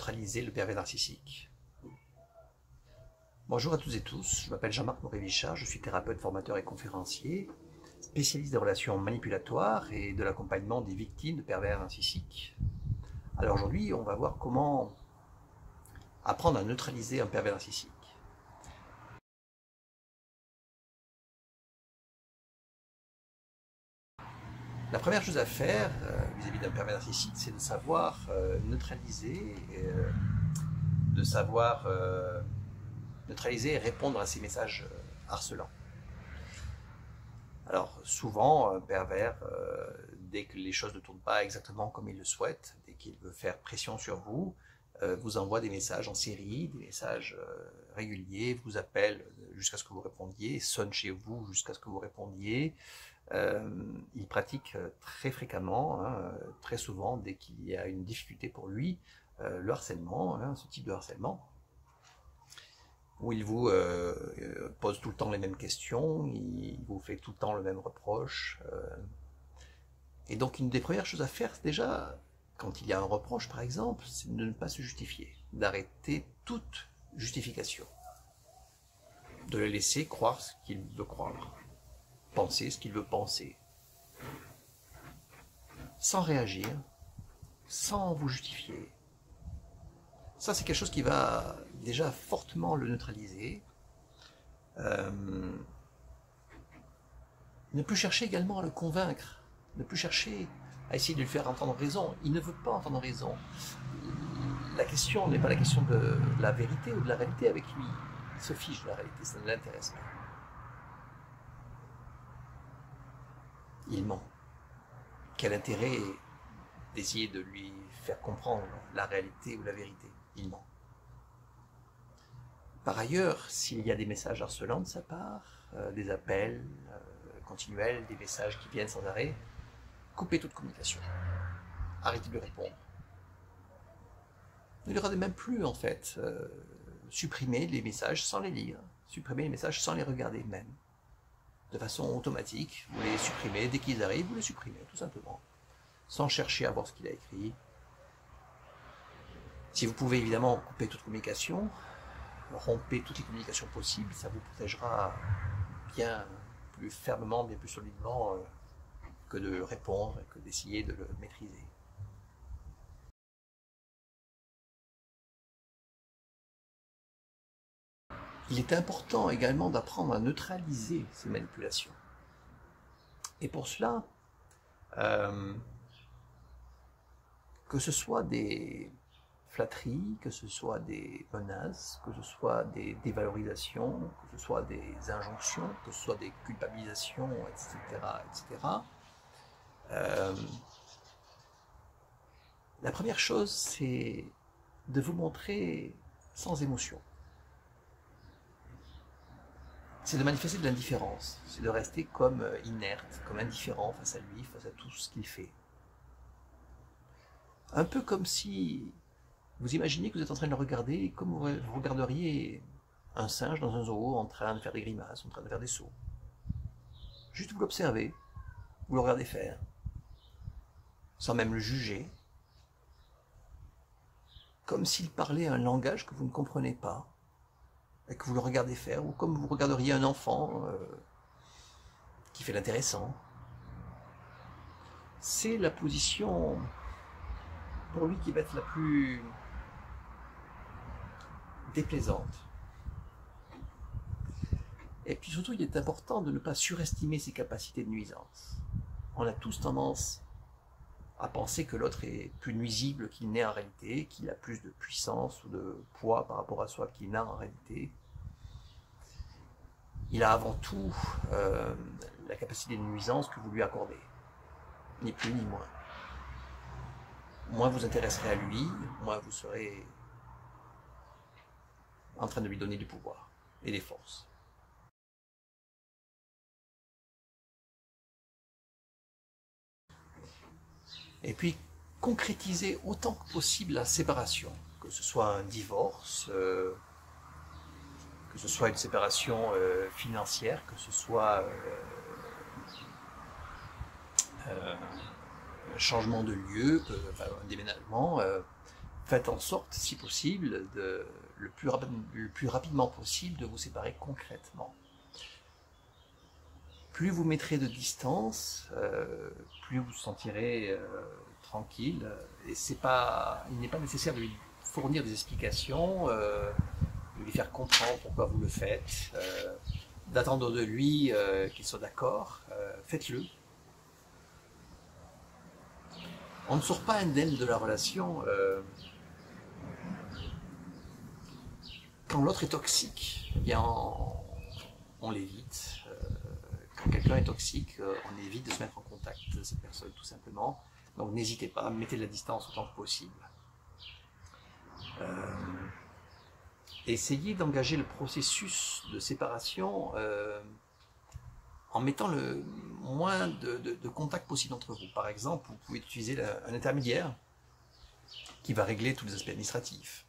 neutraliser le pervers narcissique. Bonjour à toutes et tous, je m'appelle Jean-Marc Morévichard, je suis thérapeute, formateur et conférencier, spécialiste des relations manipulatoires et de l'accompagnement des victimes de pervers narcissiques. Alors aujourd'hui, on va voir comment apprendre à neutraliser un pervers narcissique. La première chose à faire vis-à-vis d'un pervers narcissique, c'est de savoir neutraliser, neutraliser et répondre à ces messages harcelants. Alors souvent, un pervers, dès que les choses ne tournent pas exactement comme il le souhaite, dès qu'il veut faire pression sur vous, vous envoie des messages en série, des messages réguliers, vous appelle jusqu'à ce que vous répondiez, sonne chez vous jusqu'à ce que vous répondiez. Il pratique très fréquemment, très souvent, dès qu'il y a une difficulté pour lui, le harcèlement, ce type de harcèlement, où il vous pose tout le temps les mêmes questions, il vous fait tout le temps le même reproche. Et donc une des premières choses à faire, déjà, quand il y a un reproche par exemple, c'est de ne pas se justifier, d'arrêter toute justification, de le laisser croire ce qu'il veut croire, penser ce qu'il veut penser, sans réagir, sans vous justifier. Ça, c'est quelque chose qui va déjà fortement le neutraliser. Ne plus chercher également à le convaincre, ne plus chercher à essayer de lui faire entendre raison. Il ne veut pas entendre raison. La question n'est pas la question de la vérité ou de la réalité avec lui. Il se fiche de la réalité, ça ne l'intéresse pas. Il ment. Quel intérêt d'essayer de lui faire comprendre la réalité ou la vérité? Il ment. Par ailleurs, s'il y a des messages harcelants de sa part, des appels continuels, des messages qui viennent sans arrêt, coupez toute communication. Arrêtez de lui répondre. Ne lui regardez même plus en fait. Supprimez les messages sans les lire. Supprimez les messages sans les regarder même. De façon automatique, vous les supprimez. Dès qu'ils arrivent, vous les supprimez, tout simplement. Sans chercher à voir ce qu'il a écrit. Si vous pouvez évidemment couper toute communication, rompez toutes les communications possibles, ça vous protégera bien plus fermement, bien plus solidement que de répondre et que d'essayer de le maîtriser. Il est important également d'apprendre à neutraliser ces manipulations. Et pour cela, que ce soit des flatteries, que ce soit des menaces, que ce soit des dévalorisations, que ce soit des injonctions, que ce soit des culpabilisations, etc., etc. La première chose, c'est de vous montrer sans émotion. C'est de manifester de l'indifférence, c'est de rester comme inerte, comme indifférent face à lui, face à tout ce qu'il fait. Un peu comme si vous imaginez que vous êtes en train de le regarder comme vous regarderiez un singe dans un zoo en train de faire des grimaces, en train de faire des sauts. Juste vous l'observez, vous le regardez faire, sans même le juger, comme s'il parlait un langage que vous ne comprenez pas, et que vous le regardez faire, ou comme vous regarderiez un enfant qui fait l'intéressant. C'est la position, pour lui, qui va être la plus déplaisante. Et puis surtout, il est important de ne pas surestimer ses capacités de nuisance. On a tous tendance à penser que l'autre est plus nuisible qu'il n'est en réalité, qu'il a plus de puissance ou de poids par rapport à soi qu'il n'a en réalité. Il a avant tout la capacité de nuisance que vous lui accordez, ni plus ni moins. Moins vous intéresserez à lui, moins vous serez en train de lui donner du pouvoir et des forces. Et puis, concrétiser autant que possible la séparation, que ce soit un divorce, que ce soit une séparation financière, que ce soit un changement de lieu, enfin, un déménagement, faites en sorte, si possible, le plus rapidement possible, de vous séparer concrètement. Plus vous mettrez de distance, plus vous vous sentirez tranquille. Et il n'est pas nécessaire de lui fournir des explications, de lui faire comprendre pourquoi vous le faites, d'attendre de lui qu'il soit d'accord. Faites-le. On ne sort pas indemne de la relation quand l'autre est toxique. Eh bien, on l'évite. Quand quelqu'un est toxique, on évite de se mettre en contact de cette personne, tout simplement. Donc n'hésitez pas, mettez de la distance autant que possible. Essayez d'engager le processus de séparation en mettant le moins de contact possible entre vous. Par exemple, vous pouvez utiliser un intermédiaire qui va régler tous les aspects administratifs,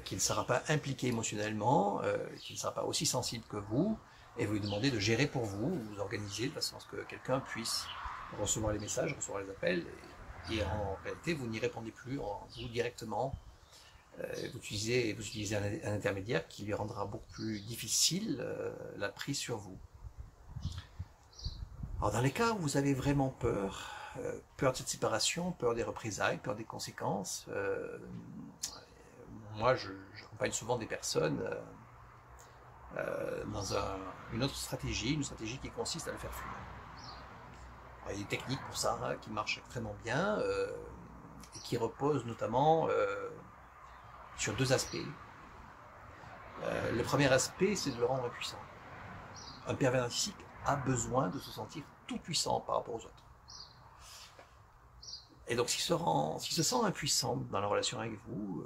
qui ne sera pas impliqué émotionnellement, qui ne sera pas aussi sensible que vous, et vous lui demandez de gérer pour vous, vous organiser de façon à ce que quelqu'un puisse recevoir les messages, recevoir les appels, et en réalité, vous n'y répondez plus, vous directement. Vous utilisez un intermédiaire qui lui rendra beaucoup plus difficile la prise sur vous. Alors dans les cas où vous avez vraiment peur, peur de cette séparation, peur des représailles, peur des conséquences, moi j'accompagne souvent des personnes dans une autre stratégie, une stratégie qui consiste à le faire fuir. Alors, il y a des techniques pour ça qui marchent extrêmement bien et qui reposent notamment sur deux aspects. Le premier aspect, c'est de le rendre impuissant. Un pervers narcissique a besoin de se sentir tout puissant par rapport aux autres. Et donc s'il se sent impuissant dans la relation avec vous,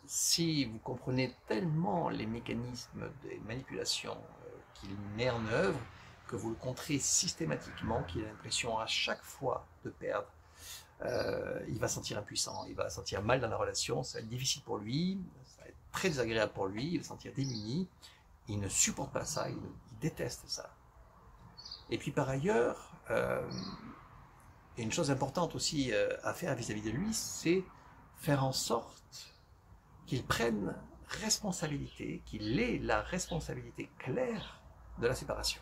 si vous comprenez tellement les mécanismes des manipulations qu'il met en œuvre, que vous le contrez systématiquement, qu'il a l'impression à chaque fois de perdre, il va se sentir impuissant, il va se sentir mal dans la relation, ça va être difficile pour lui, ça va être très désagréable pour lui, il va se sentir démuni, il ne supporte pas ça, il déteste ça. Et puis par ailleurs, une chose importante aussi à faire vis-à-vis de lui, c'est faire en sorte qu'il prenne responsabilité, qu'il ait la responsabilité claire de la séparation.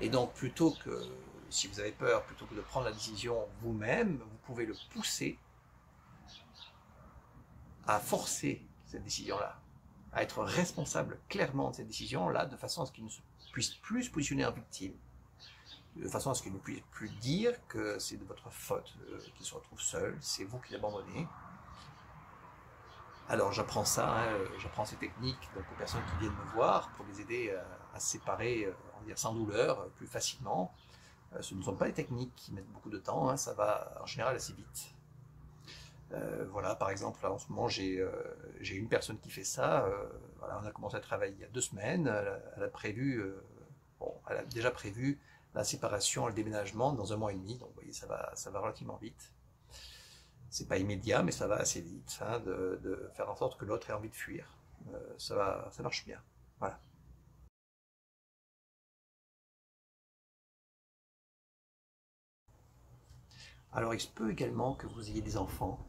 Et donc plutôt que, si vous avez peur, plutôt que de prendre la décision vous-même, vous pouvez le pousser à forcer cette décision-là, à être responsable clairement de cette décision-là, de façon à ce qu'il ne puisse plus se positionner en victime, de façon à ce qu'il ne puisse plus dire que c'est de votre faute qu'il se retrouve seul, c'est vous qui l'abandonnez. Alors j'apprends ça, j'apprends ces techniques donc aux personnes qui viennent me voir pour les aider à se séparer on va dire, sans douleur, plus facilement. Ce ne sont pas des techniques qui mettent beaucoup de temps, ça va en général assez vite. Voilà, par exemple, là, en ce moment, j'ai une personne qui fait ça. Voilà, on a commencé à travailler il y a 2 semaines. Elle a déjà prévu la séparation, le déménagement dans 1 mois et demi. Donc, vous voyez, ça va relativement vite. C'est pas immédiat, mais ça va assez vite, de faire en sorte que l'autre ait envie de fuir. Ça marche bien. Voilà. Alors, il se peut également que vous ayez des enfants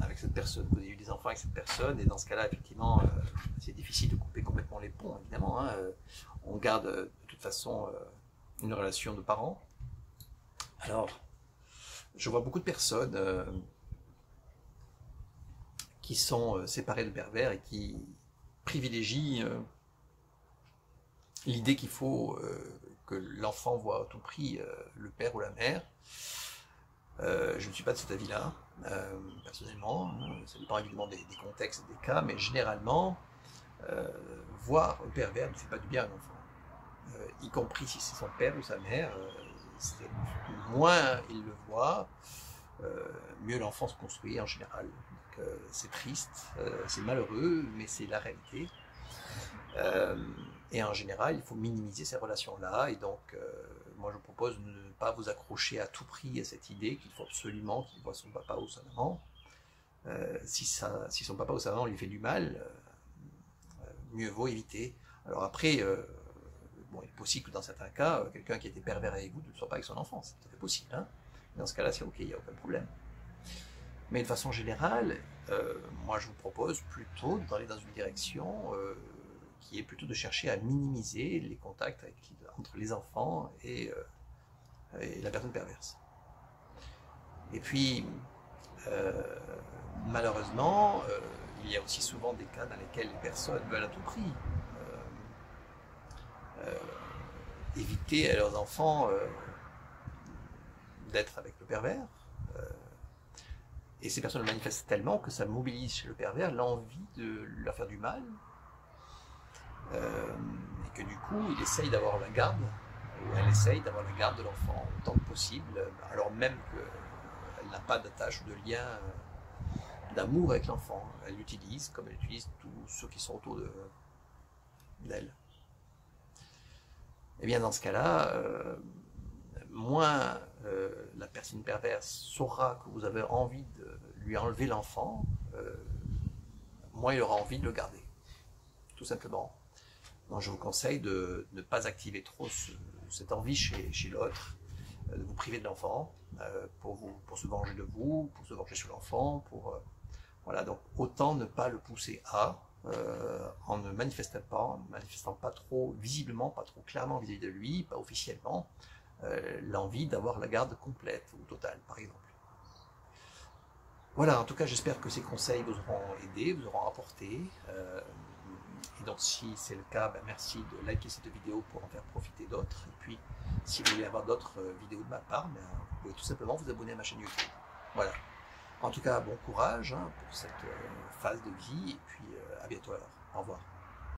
avec cette personne, vous avez eu des enfants avec cette personne, et dans ce cas-là, effectivement, c'est difficile de couper complètement les ponts, évidemment. On garde de toute façon une relation de parents. Alors, je vois beaucoup de personnes qui sont séparées de pervers et qui privilégient l'idée qu'il faut que l'enfant voit à tout prix le père ou la mère. Je ne suis pas de cet avis-là, personnellement. Ça dépend évidemment des contextes et des cas, mais généralement, voir un pervers ne fait pas du bien à un enfant. Y compris si c'est son père ou sa mère, moins il le voit, mieux l'enfant se construit en général. C'est triste, c'est malheureux, mais c'est la réalité. Et en général, il faut minimiser ces relations-là, et donc moi je propose de ne pas vous accrocher à tout prix à cette idée qu'il faut absolument qu'il voit son papa ou sa maman. Si son papa ou sa maman lui fait du mal, mieux vaut éviter. Alors après, bon, il est possible que dans certains cas, quelqu'un qui était pervers avec vous ne le soit pas avec son enfant, c'est tout à fait possible. Dans ce cas-là, c'est ok, il n'y a aucun problème. Mais de façon générale, moi je vous propose plutôt d'aller dans une direction qui est plutôt de chercher à minimiser les contacts entre les enfants et la personne perverse. Et puis, malheureusement, il y a aussi souvent des cas dans lesquels les personnes veulent à tout prix éviter à leurs enfants d'être avec le pervers. Et ces personnes le manifestent tellement que ça mobilise chez le pervers l'envie de leur faire du mal. Et que du coup, il essaye d'avoir la garde, ou elle essaye d'avoir la garde de l'enfant autant que possible, alors même qu'elle n'a pas d'attache ou de lien d'amour avec l'enfant. Elle l'utilise comme elle utilise tous ceux qui sont autour d'elle. Et bien dans ce cas-là, moins la personne perverse saura que vous avez envie de lui enlever l'enfant, moins il aura envie de le garder, tout simplement. Donc je vous conseille de ne pas activer trop cette envie chez l'autre, de vous priver de l'enfant, pour se venger de vous, pour se venger sur l'enfant, voilà, donc autant ne pas le pousser en ne manifestant pas trop visiblement, pas trop clairement vis-à-vis de lui, pas officiellement, l'envie d'avoir la garde complète ou totale, par exemple. Voilà, en tout cas, j'espère que ces conseils vous auront aidé, vous auront apporté. Et donc, si c'est le cas, merci de liker cette vidéo pour en faire profiter d'autres. Et puis, si vous voulez avoir d'autres vidéos de ma part, vous pouvez tout simplement vous abonner à ma chaîne YouTube. Voilà. En tout cas, bon courage pour cette phase de vie. Et puis, à bientôt alors. Au revoir.